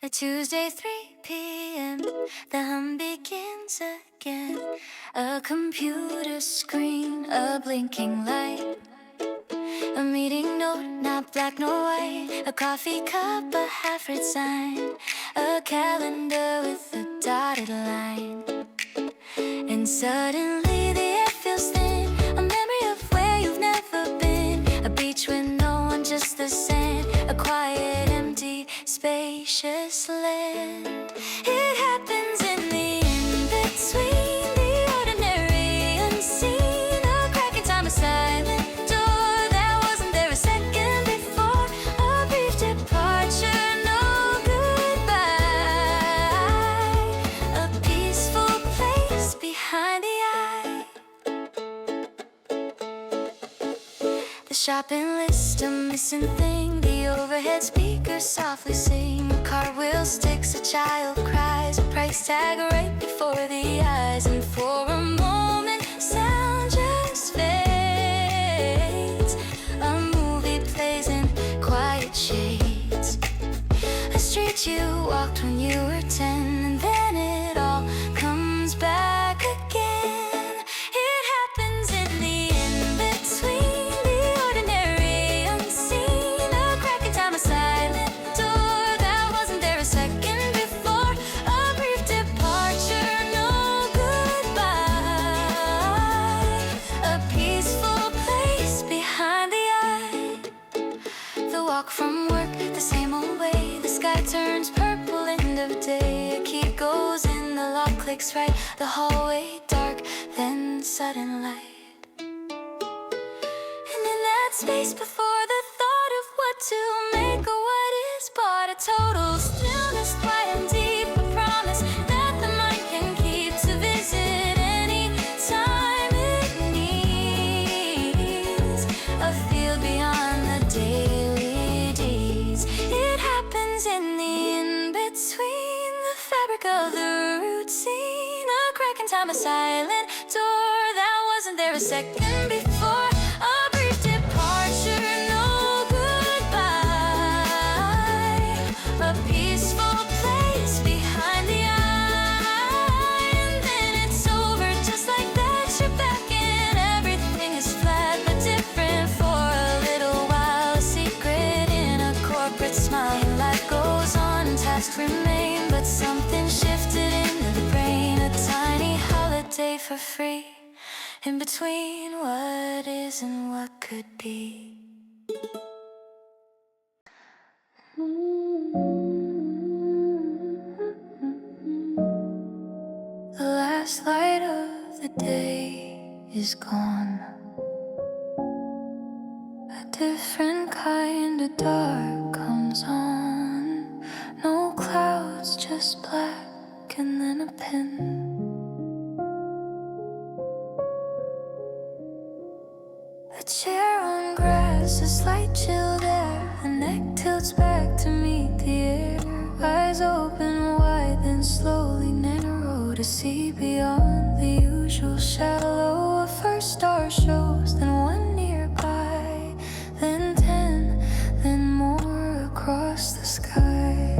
By Tuesday, 3 p.m., the hum begins again. A computer screen, a blinking light, a meeting note, not black nor white, a coffee cup, a half-read sign, a calendar with a dotted line. And suddenly the air feels thin, a memory of where you've never been, a beach with no one, just the sand, a quiet, empty, spacious land. It happens in the in-between, the ordinary, unseen, a crack in time, a silent door that wasn't there a second before, a brief departure, no goodbye, a peaceful place behind the eye. The shopping list, a missing thing, the overhead speaker softly sing, a cartwheel sticks, a child cries, a price tag right before the eyes, and for a moment sound just fades. A movie plays in quiet shades, a street you walked when you were 10, and then it all comes back again. It happens in the in-between, the ordinary, unseen, a crack in time, a silent door that wasn't there a second before, a brief departure, no goodbye, a peaceful place behind the eye. The walk from work, the same old way, the sky turns purple, end of day, a key goes in, the lock clicks right, the hallway dark, then sudden light. And in that space before the thought of what to make or what is bought, a total stillness, quiet and deep, a promise that the mind can keep to visit any time it needs, a field beyond the daily deeds. It happens in the in-between, the fabric of the routine, a crack in time, a silent door that wasn't there a second before, a brief departure, no goodbye, a peaceful place behind the eye. And then it's over just like that, you're back and everything is flat but different for a little while, a secret in a corporate smile. Life goes on, tasks remain, but something shifted into the brain, a tiny holiday for free, in between what is and what could be. The last light of the day is gone, a different kind of dark comes on, no clouds, just black and then a pin. A chair on grass, a slight chilled air, a neck tilts back to meet the air, eyes open wide then slowly narrow to see beyond the usual shallow. A first star shows, then one nearby, then 10, then more across the sky.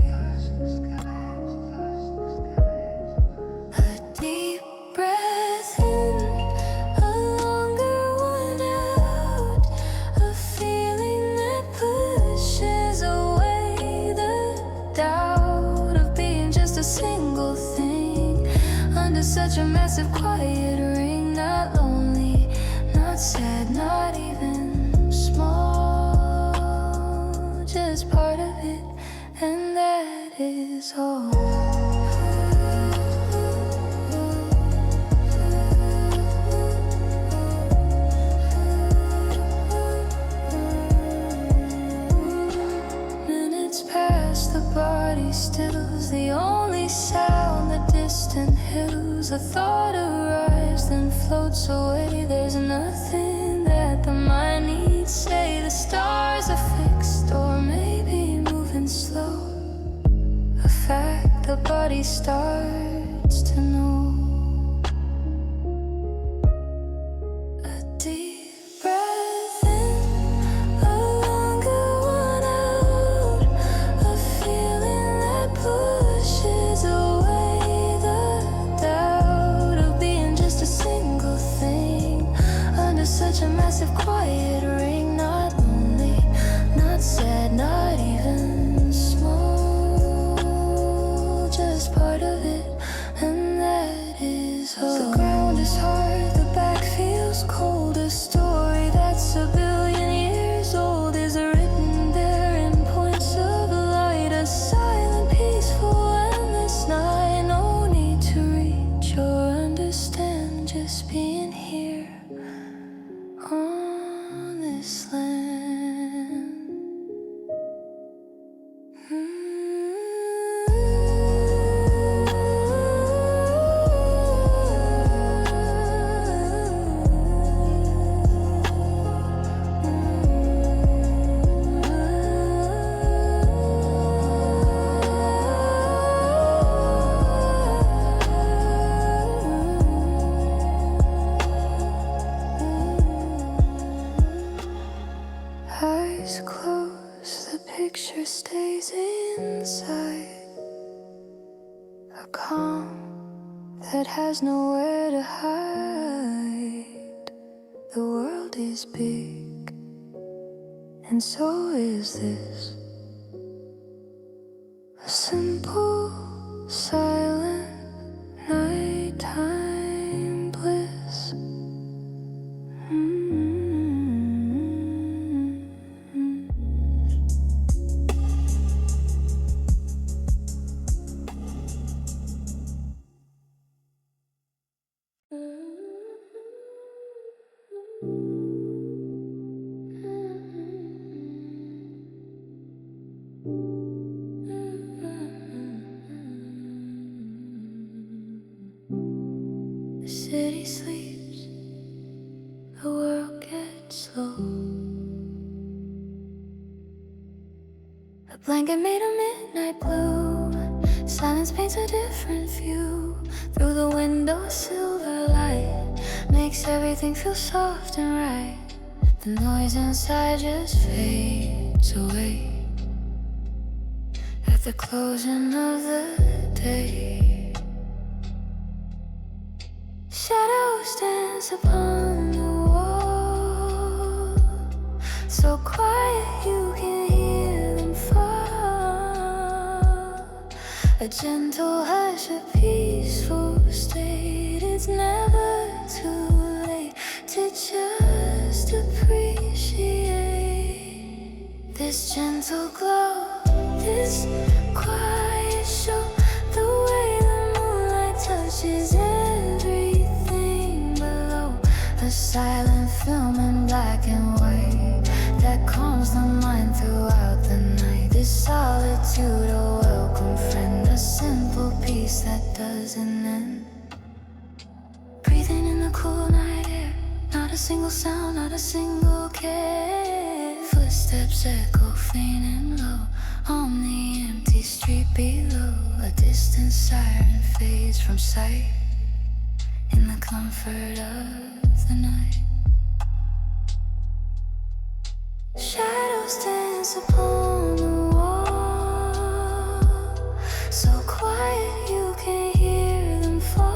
A deep breath in, a longer one out, a feeling that pushes away the doubt of being just a single thing under such a massive quiet ring. Not lonely, not sad, not even small, just part of it, and that is all. Minutes pass, the body stills, the only sound, the distant hills. A thought arrives, then floats away. There's nothing that the mind needs say. The stars are fixed, or maybe moving slow, a fact the body starts to know. A deep breath in, a longer one out, a feeling that pushes inside, a calm that has nowhere to hide. The world is big, and so is this. A simple, silent nighttime bliss. The city sleeps, the world gets slow. A blanket made of midnight blue. Silence paints a different view. Through the window, a silver light makes everything feel soft and right. The noise inside just fades away at the closing of the day. Shadows dance upon the wall, so quiet you can hear them fall. A gentle hush, a peaceful state. It's never too late to just appreciate this gentle glow, this quiet show. The way the moonlight touches everything below. A silent film in black and white that calms the mind throughout the night. This solitude, a welcome friend, a simple peace that doesn't end. Breathing in the cool night air, not a single sound, not a single care. Footsteps echo faint and low on the empty street below. A distant siren fades from sight in the comfort of the night. Shadows dance upon the wall, so quiet you can hear them fall.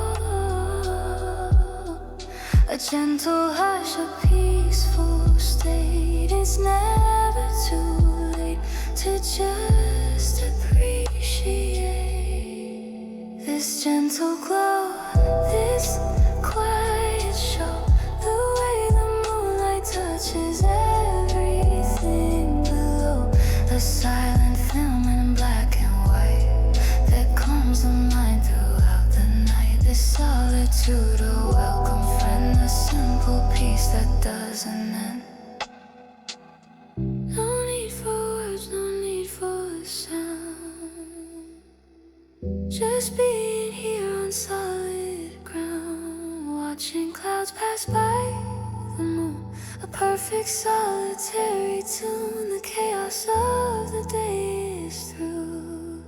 A gentle hush, a peaceful state. It's never too late to just appreciate this gentle glow, this quiet show. The way the moonlight touches everything below. A silent film in black and white that calms the mind throughout the night. This solitude, a welcome friend, a simple peace that doesn't end. No need for words, no need for a sound. Just being here on solid ground, watching clouds pass by the moon. A perfect solitary tune. The chaos of the day is through.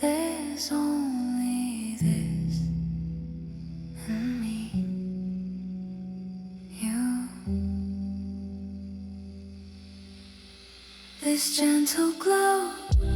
There's only this and me, you. This gentle glow,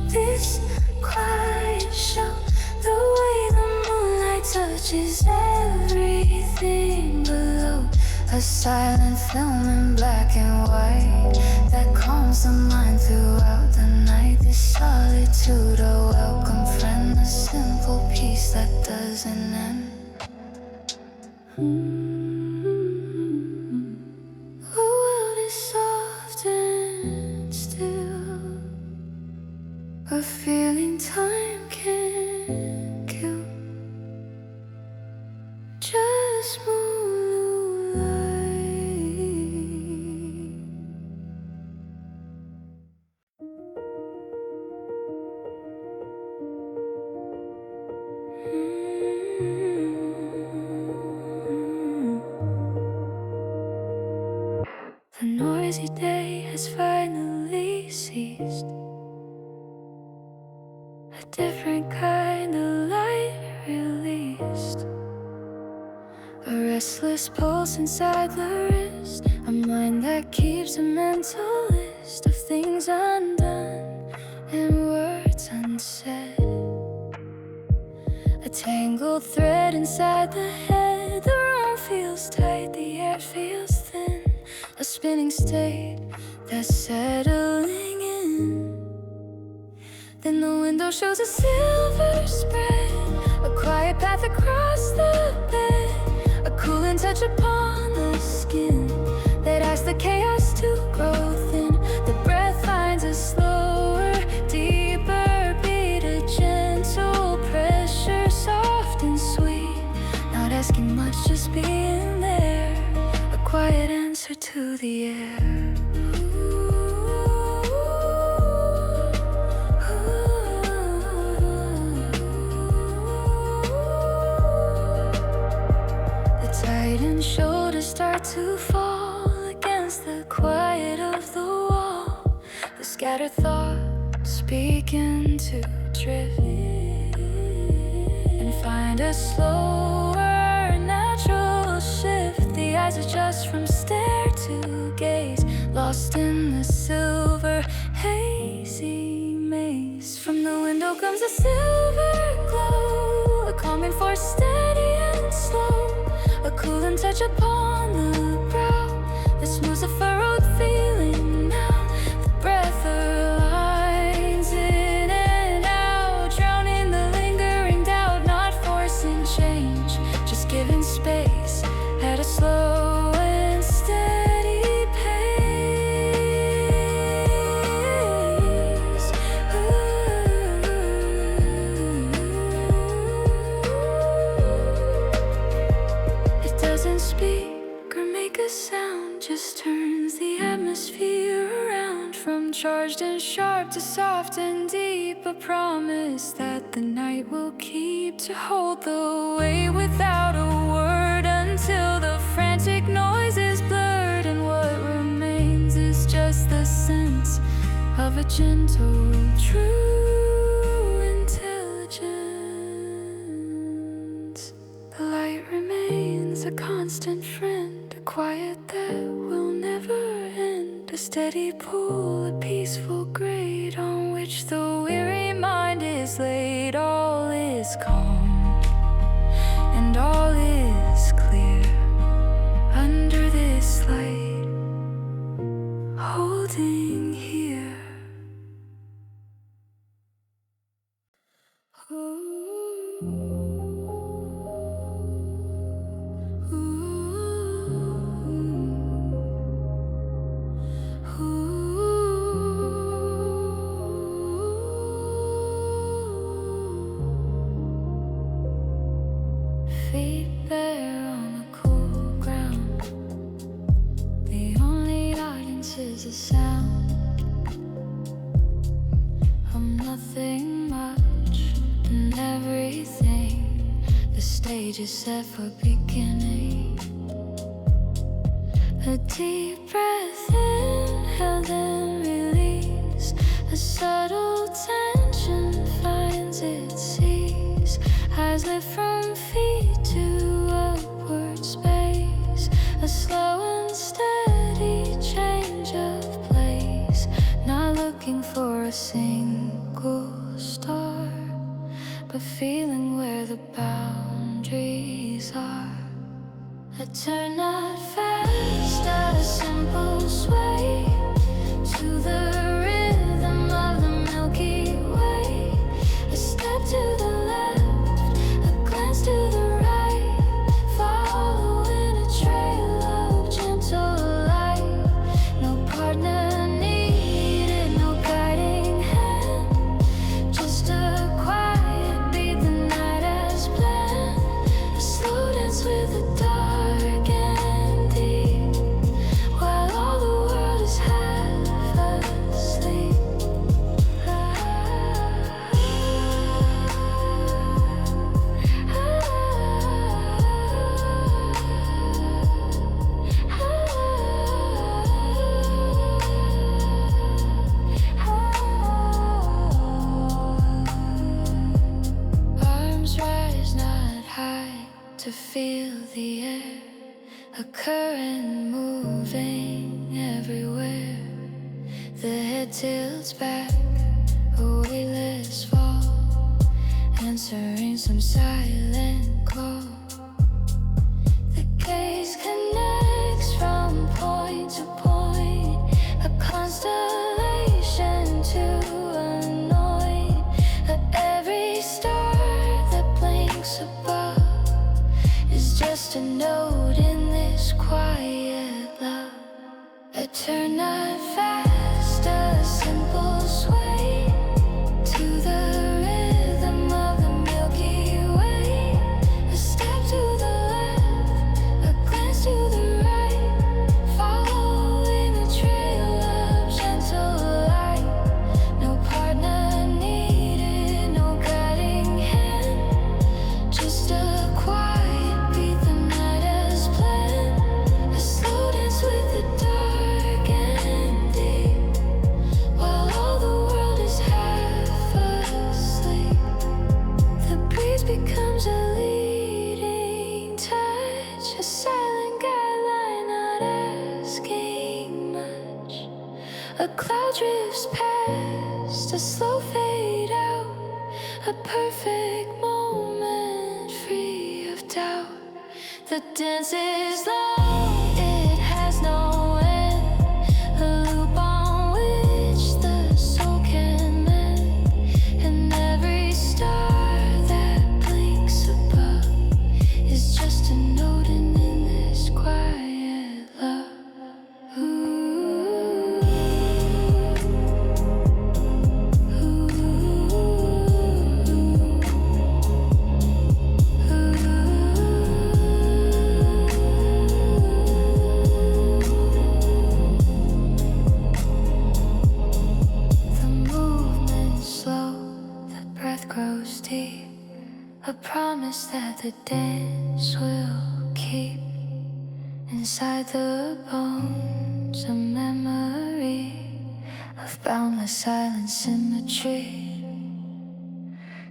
this quiet show. The way the moonlight touches everything below. A silent film in black and white that calms the mind throughout the night. This solitude, a welcome friend, a simple peace that doesn't end. The world is soft and still, a feeling time can't kill. Just moonlight. The noisy day has finally ceased. A different kind of light released. A restless pulse inside the wrist. A mind that keeps a mental list of things undone and words undone. sunset. A tangled thread inside the head. The room feels tight, the air feels thin. A spinning state that's settling in. Then the window shows a silver spread, a quiet path across the bed, a cooling touch upon the skin that asks the chaos to grow thin. The breath finds a slower, deeper beat, a gentle pressure, soft and sweet, not asking much, just being there, a quiet answer to the air. And shoulders start to fall against the quiet of the wall. The scattered thoughts begin to drift and find a slower, natural shift. The eyes adjust from stare to gaze, lost in the silver, hazy maze. From the window comes a silver glow, a calming force, steady and slow, a cooling touch upon the brow that smooths a furrowed feeling now. The breath aligns in and out, drowning the lingering doubt, not forcing change, just giving space at a slow and steady pace. Doesn't speak or make a sound, just turns the atmosphere around. From charged and sharp to soft and deep, a promise that the night will keep, to hold the way without a word until the frantic noise is blurred, and what remains is just the sense of a gentle, true intelligence. The light remains a constant friend, a quiet that will never end, a steady pull, a peaceful grade on which the weary mind is laid. All is calm and all is clear under this light, holding here. Feet bare on the cool ground, the only audience is a sound of nothing much and everything. The stage is set for beginning. A deep breath in, held and release. A subtle tension finds its ease. Eyes lift from feet to upward space. A slow and steady change of place. Not looking for a single star, but feeling where the boundaries are. A turn not fast, a simple sway to the rhythm of the Milky Way. A step to the left, a glance to the right, following a trail of gentle light. No partner needed, no guiding hand, just a quiet beat the night has planned. A slow dance with the dark and deep, while all the world is half asleep. Arms rise not high to feel the air, a current moving everywhere. The head tilts back, a weightless fall, answering some silent call. The gaze connects from point to point, a constellation to anoint. Every star that blinks above is just a note in this quiet love. A turn not fast, a simple sway to the rhythm of the Milky Way. A step to the left, a glance to the right, following a trail of gentle light. No partner needed, no guiding hand, just a quiet beat the night has planned. A slow dance with the dark and deep, while all the world is half asleep. The breeze becomes a leading touch, a silent guideline not asking much. A cloud drifts past, a slow fade out, a perfect moment free of doubt. The dance is long, it has no end, a loop on which the soul can mend. And every star that blinks above is just a note in this quiet love. The movement's slow, the breath grows deep, a promise that the dance will keep. Inside the bones, a memory of boundless silent symmetry.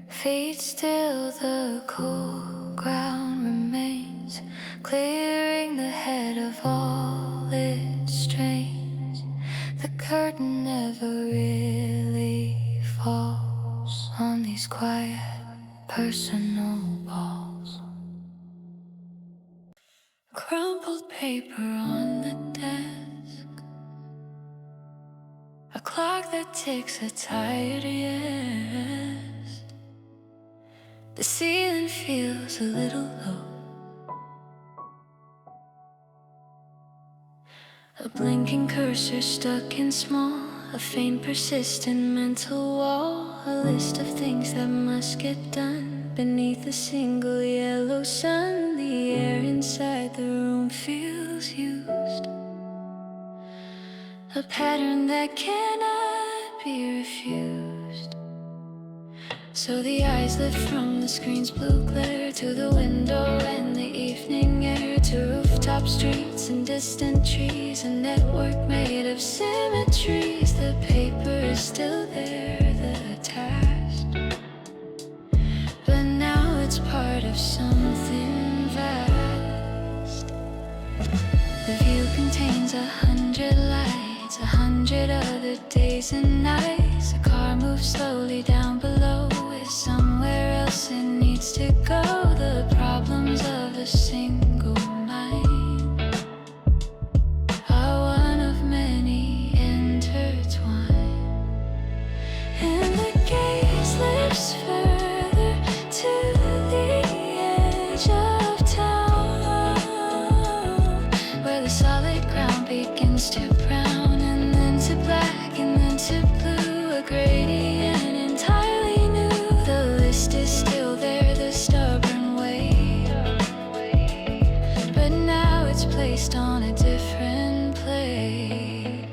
Feet still, the cool ground remains, clearing the head of all its strains. The curtain never really falls on these quiet personal balls. Crumpled paper on the desk, a clock that ticks a tired yes. The ceiling feels a little low, a blinking cursor stuck in small, a faint persistent mental wall. A list of things that must get done beneath a single yellow sun. The air inside the room feels used, a pattern that cannot be refused. So the eyes lift from the screen's blue glare to the window and the evening air, to rooftop streets and distant trees, a network made of symmetries. The paper is still there, the task, but now it's part of something vast. The view contains 100 lights, 100 other days and nights. A car moves slowly down below, is somewhere else it needs to go. The problems of a single mind are one of many intertwined, and the gaze lifts further to the edge of town, where the solid ground begins to brown, and then to black, and then to blue, a gradient entirely new. The list is still there, the stubborn way, but now it's placed on a different plate.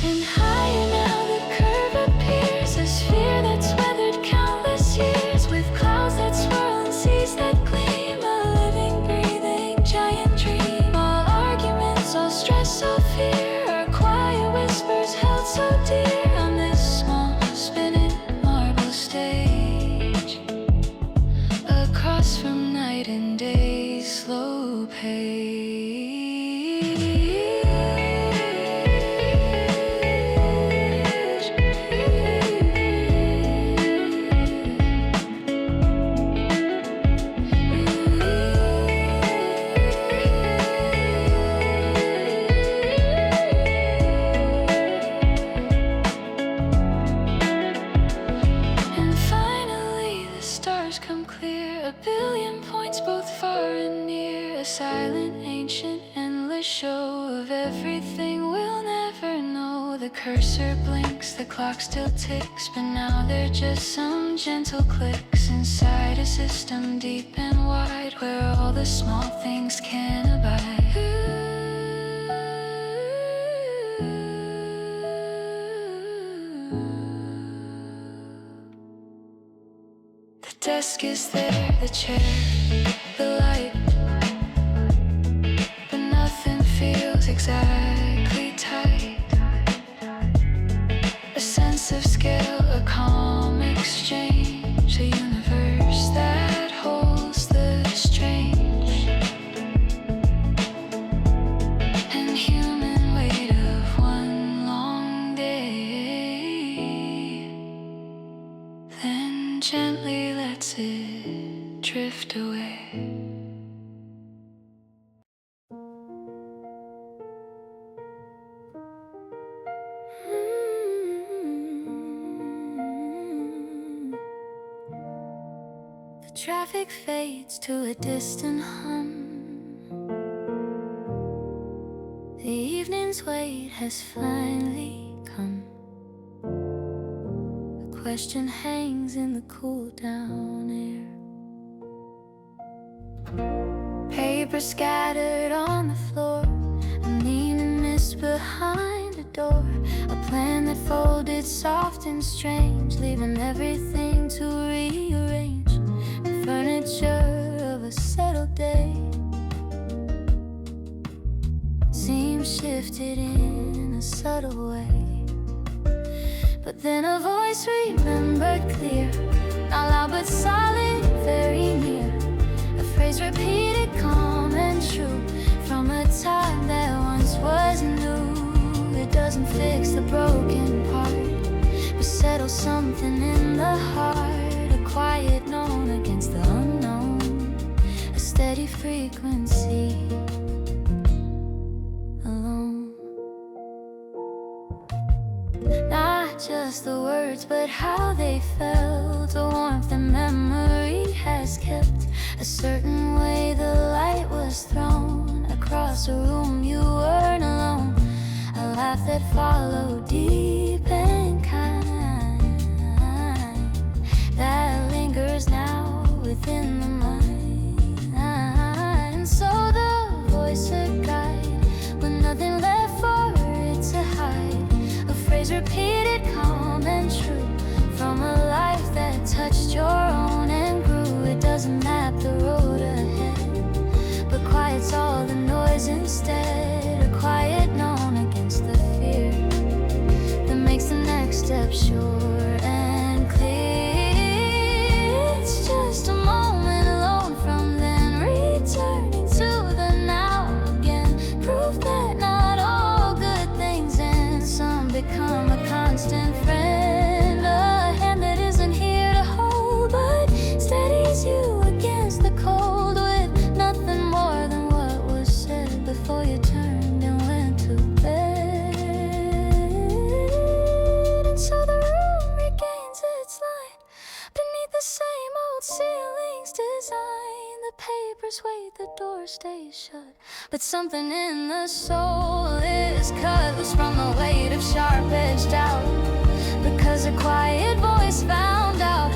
And higher now the curve appears, a sphere that's weathered countless years, with clouds that swirl and seas that gleam, a living, breathing giant dream. All arguments, all stress, all fear, are quiet whispers held so dear on this small spinning marble stage, across from night and day's slow pace. stars come clear, a billion points both far and near, a silent, ancient, endless show of everything we'll never know. The cursor blinks, the clock still ticks, but now they're just some gentle clicks inside a system deep and wide, where all the small things can abide. The desk is there, the chair, the light, but nothing feels exactly tight. A sense of scale, a calm exchange, a universe that holds the strange and human weight of one long day, then gently lets it drift away. The traffic fades to a distant hum. The evening's wait has finally come. A question hangs in the cool down air. Paper scattered on the floor, a meaning mist behind a door. A plan that folded soft and strange, leaving everything to rearrange. The furniture of a settled day seems shifted in a subtle way. But then a voice remembered clear, not loud but solid, very near. A phrase repeated, calm and true, from a time that once was new. It doesn't fix the broken part, but settles something in the heart. A quiet known against the unknown, a steady frequency, alone. Not just the words, but how they felt, a warmth the memory has kept. A certain way the light was thrown across a room, you weren't alone. A laugh that followed, deep and kind, that lingers now within the mind. And so the voice a guide, with nothing left for it to hide. A phrase repeated, calm and true, from a life that touched your own and grew. It doesn't map the road ahead, but quiets all the noise instead. A quiet known against the fear that makes the next step sure and clear. It's just a moment alone, from then returning to the now again. Proof that not all good things end, some become a constant friend. A hand that isn't here to hold, but steadies you against the cold, with nothing more than what was said before you turned and went to bed. And so the room regains its light beneath the same old ceiling's design. The papers wait, the door stays shut, but something in the soul is cut loose from the weight of sharp-edged doubt. Because a quiet voice found out